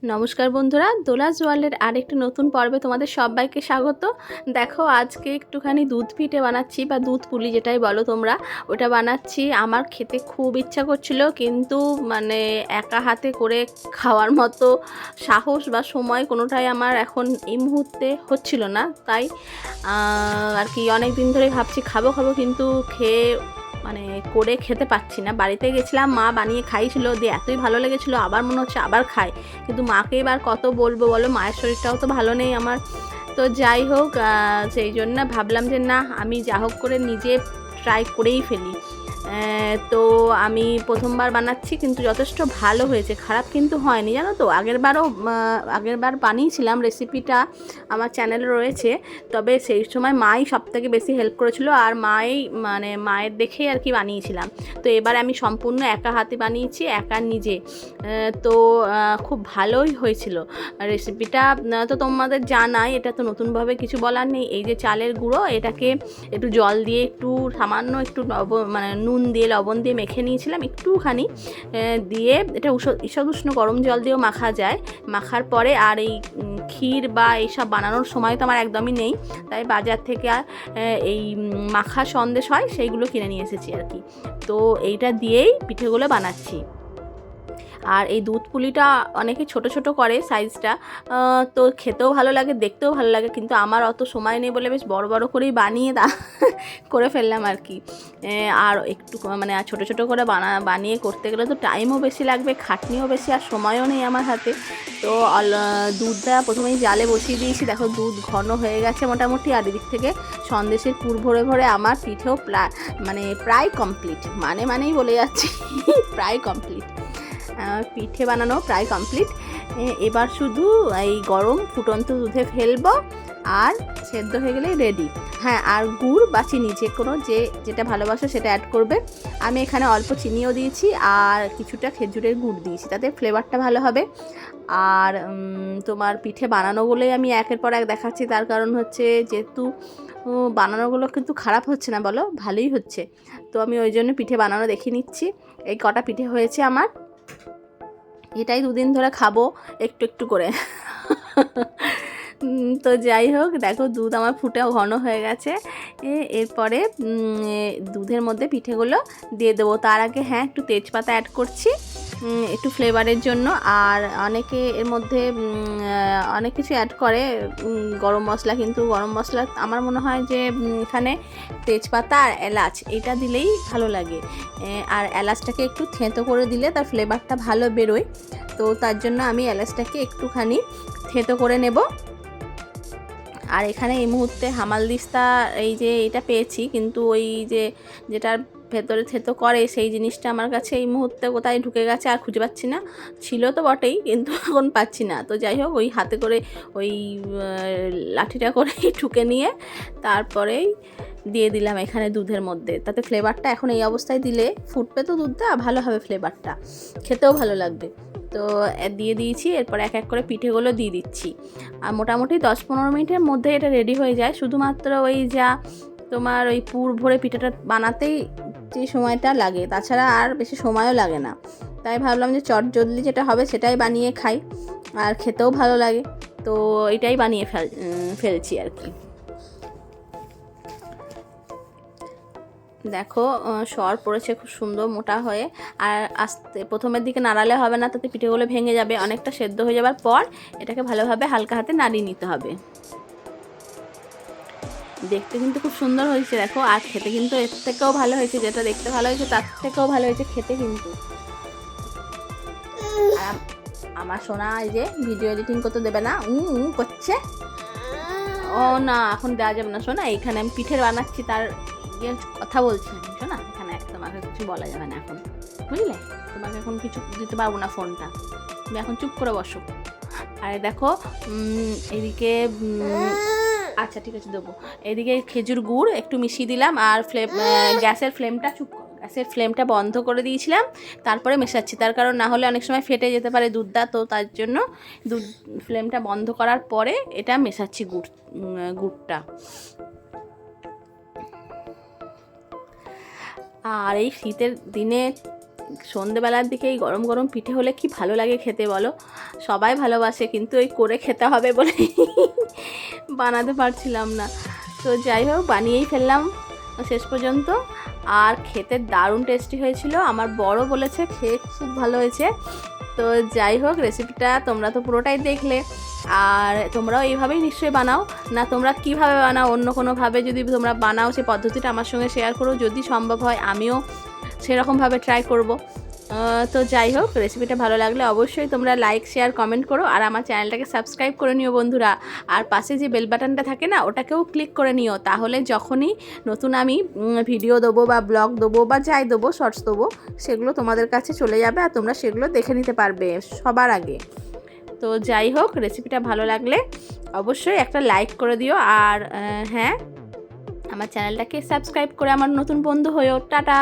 নমস্কার বন্ধুরা, দোলাস ওয়ার্ল্ডের আরেকটি নতুন পর্বে তোমাদের সবাইকে স্বাগত। দেখো, আজকে একটুখানি দুধ পিঠে বানাচ্ছি বা দুধ পুলি যেটাই বলো তোমরা, ওটা বানাচ্ছি। আমার খেতে খুব ইচ্ছা করছিল, কিন্তু মানে একা হাতে করে খাওয়ার মতো সাহস বা সময় কোনোটাই আমার এখন এই মুহূর্তে হচ্ছিল না। তাই আর কি অনেক দিন ধরে ভাবছি খাবো খাবো, কিন্তু মানে করে খেতে পাচ্ছি না। বাড়িতে গেছিলাম, মা বানিয়ে খাইছিল, দিয়ে এতই ভালো লেগেছিলো, আবার মনে হচ্ছে আবার খাই। কিন্তু মাকে এবার কত বলবো বলো, মায়ের শরীরটাও তো ভালো নেই আমার। তো যাই হোক, সেই জন্য ভাবলাম যে না, আমি যা হোক করে নিজে ট্রাই করেই ফেলি। তো আমি প্রথমবার বানাচ্ছি, কিন্তু যথেষ্ট ভালো হয়েছে, খারাপ কিন্তু হয়নি, জানো তো। আগেরবার বানিয়েছিলাম, রেসিপিটা আমার চ্যানেলে রয়েছে। তবে সেই সময় মাই সবথেকে বেশি হেল্প করেছিল, আর মায়ের দেখেই আর কি বানিয়েছিলাম। তো এবার আমি সম্পূর্ণ একা হাতে বানিয়েছি, একা নিজে। তো খুব ভালোই হয়েছিল রেসিপিটা। তো তোমাদের জানাই, এটা তো নতুনভাবে কিছু বলার নেই। এই যে চালের গুঁড়ো, এটাকে একটু জল দিয়ে একটু সামান্য একটু নুন দিয়ে লবণ দিয়ে মেখে নিয়েছিলাম একটুখানি, দিয়ে এটা ঈষৎ উষ্ণ গরম জল দিয়েও মাখা যায়। মাখার পরে আর এই ক্ষীর বা এইসব বানানোর সময় তো আমার একদমই নেই, তাই বাজার থেকে এই মাখা সন্দেশ হয়, সেইগুলো কিনে নিয়ে এসেছি আর কি। তো এইটা দিয়েই পিঠেগুলো বানাচ্ছি। আর এই দুধ পুলিটা অনেকে ছোট ছোট করে সাইজটা, তো খেতেও ভালো লাগে, দেখতেও ভালো লাগে, কিন্তু আমার অত সময় নেই বলে বেশ বড় বড় করেই বানিয়ে করে ফেললাম আর কি। আর একটু মানে ছোট ছোট করে বানিয়ে করতে গেলে তো টাইমও বেশি লাগবে, খাটনিও বেশি, আর সময়ও নেই আমার হাতে। তো দুধটা প্রথমেই জালে বসিয়ে দিয়েছি, দেখো দুধ ঘন হয়ে গেছে মোটামুটি। আর এদিক থেকে সন্দেশের পুর ভরে ভরে আমার পিঠেও প্রায় কমপ্লিট, মানেই বলে যাচ্ছি প্রায় কমপ্লিট। পিঠে বানানো প্রায় কমপ্লিট। এবার শুধু এই গরম ফুটন্ত দুধে ফেলবো, আর সেদ্ধ হয়ে গেলেই রেডি। হ্যাঁ, আর গুড় বা চিনি যে কোনো যেটা ভালোবাসো সেটা অ্যাড করবে। আমি এখানে অল্প চিনিও দিয়েছি, আর কিছুটা খেজুরের গুড় দিয়েছি, তাতে ফ্লেভারটা ভালো হবে। আর তোমার পিঠে বানানো বলেই আমি একের পর এক দেখাচ্ছি, তার কারণ হচ্ছে যেহেতু বানানোগুলো কিন্তু খারাপ হচ্ছে না, বলো, ভালোই হচ্ছে। তো আমি ওই জন্য পিঠে বানানো দেখিয়ে নিচ্ছি। এই কটা পিঠে হয়েছে আমার, এটাই দুদিন ধরে খাবো একটু একটু করে। তো যাই হোক, দেখো দুধ আমার ফুটেও ঘন হয়ে গেছে। এরপরে দুধের মধ্যে পিঠেগুলো দিয়ে দেবো। তার আগে হ্যাঁ, একটু তেজপাতা অ্যাড করছি একটু ফ্লেভারের জন্য। আর অনেকে এর মধ্যে অনেক কিছু অ্যাড করে, গরম মশলা, কিন্তু গরম মশলা আমার মনে হয় যে এখানে তেজপাতা আর এলাচ এটা দিলেই ভালো লাগে। আর এলাচটাকে একটু থেঁতো করে দিলে তার ফ্লেভারটা ভালো বেরোয়। তো তার জন্য আমি এলাচটাকে একটুখানি থেঁতো করে নেব। আর এখানে এই মুহূর্তে হামালদিস্তা এই যে এটা পেয়েছি, কিন্তু ওই যেটার ভেতরে থেতো করে সেই জিনিসটা আমার কাছে এই মুহূর্তে কোথায় ঢুকে গেছে আর খুঁজে পাচ্ছি না। ছিল তো বটেই, কিন্তু এখন পাচ্ছি না। তো যাই হোক, ওই হাতে করে ওই লাঠিটা করে ঠুকে নিয়ে তারপরেই দিয়ে দিলাম এখানে দুধের মধ্যে। তাতে ফ্লেভারটা এখন এই অবস্থায় দিলে ফুটবে তো দুধটা, ভালো হবে ফ্লেভারটা, খেতেও ভালো লাগবে। তো দিয়ে দিয়েছি। এরপর এক এক করে পিঠেগুলো দিয়ে দিচ্ছি। আর মোটামুটি 10-15 মিনিটের মধ্যে এটা রেডি হয়ে যায়। শুধুমাত্র ওই যা তোমার ওই পুর ভরে পিঠাটা বানাতেই যে সময়টা লাগে, তাছাড়া আর বেশি সময়ও লাগে না। তাই ভাবলাম যে চটজলদি যেটা হবে সেটাই বানিয়ে খাই, আর খেতেও ভালো লাগে। তো এটাই বানিয়ে ফেলছি আর কি। দেখো, সর পড়েছে খুব সুন্দর মোটা হয়ে। আর আস্তে প্রথমের দিকে নাড়ালে হবে না, তাতে পিঠেগুলো ভেঙে যাবে। অনেকটা সেদ্ধ হয়ে যাবার পর এটাকে ভালোভাবে হালকা হাতে নাড়িয়ে নিতে হবে। দেখতে কিন্তু খুব সুন্দর হয়েছে দেখো, আর খেতে কিন্তু এর থেকেও ভালো হয়েছে। যেটা দেখতে ভালো হয়েছে তার থেকেও ভালো হয়েছে খেতে কিন্তু। আর আমার সোনা এই যে ভিডিও এডিটিং করতে দেবে না, করছে। ও না, এখন দেওয়া যাবে না সোনা, এইখানে আমি পিঠের বানাচ্ছি, তার কথা বলছি না সোনা। এখানে তোমাকে কিছু বলা যাবে না এখন, বুঝলে। তোমাকে এখন কিছু দিতে পারবো না ফোনটা, তুমি এখন চুপ করে বসো। আর দেখো, এদিকে আচ্ছা ঠিক আছে দেবো। এদিকে খেজুর গুড় একটু মিশিয়ে দিলাম, আর গ্যাসের ফ্লেমটা বন্ধ করে দিয়েছিলাম। তারপরে মেশাচ্ছি, তার কারণ না হলে অনেক সময় ফেটে যেতে পারে দুধটা। তো তার জন্য ফ্লেমটা বন্ধ করার পরে এটা মেশাচ্ছি গুড়টা। আর এই শীতের দিনে সন্ধেবেলার দিকে এই গরম গরম পিঠে হলে কি ভালো লাগে খেতে বলো। সবাই ভালোবাসে, কিন্তু ওই করে খেতে হবে বলে বানাতে পারছিলাম না। তো যাই হোক, বানিয়েই ফেললাম শেষ পর্যন্ত। আর খেতে দারুণ টেস্টি হয়েছিল, আমার বড় বলেছে খেয়ে খুব ভালো হয়েছে। তো যাই হোক, রেসিপিটা তোমরা তো পুরোটাই দেখলে, আর তোমরাও এইভাবেই নিশ্চয়ই বানাও। না তোমরা কিভাবে বানাও, অন্য কোনোভাবে যদি তোমরা বানাও সেই পদ্ধতিটা আমার সঙ্গে শেয়ার করো, যদি সম্ভব হয় আমিও সেরকমভাবে ট্রাই করব। তো যাই হোক, রেসিপিটা ভালো লাগলে অবশ্যই তোমরা লাইক শেয়ার কমেন্ট করো, আর আমার চ্যানেলটাকে সাবস্ক্রাইব করে নিও বন্ধুরা। আর পাশে যে বেল বাটনটা থাকে না, ওটাকেও ক্লিক করে নিও, তাহলে যখনই নতুন আমি ভিডিও দেবো বা ব্লগ দেবো বা যাই দেবো, শর্টস দেবো, সেগুলো তোমাদের কাছে চলে যাবে আর তোমরা সেগুলো দেখে নিতে পারবে সবার আগে। তো যাই হোক, রেসিপিটা ভালো লাগলে অবশ্যই একটা লাইক করে দিও, আর হ্যাঁ, আমার চ্যানেলটাকে সাবস্ক্রাইব করে আমার নতুন বন্ধু হয়েও। টাটা।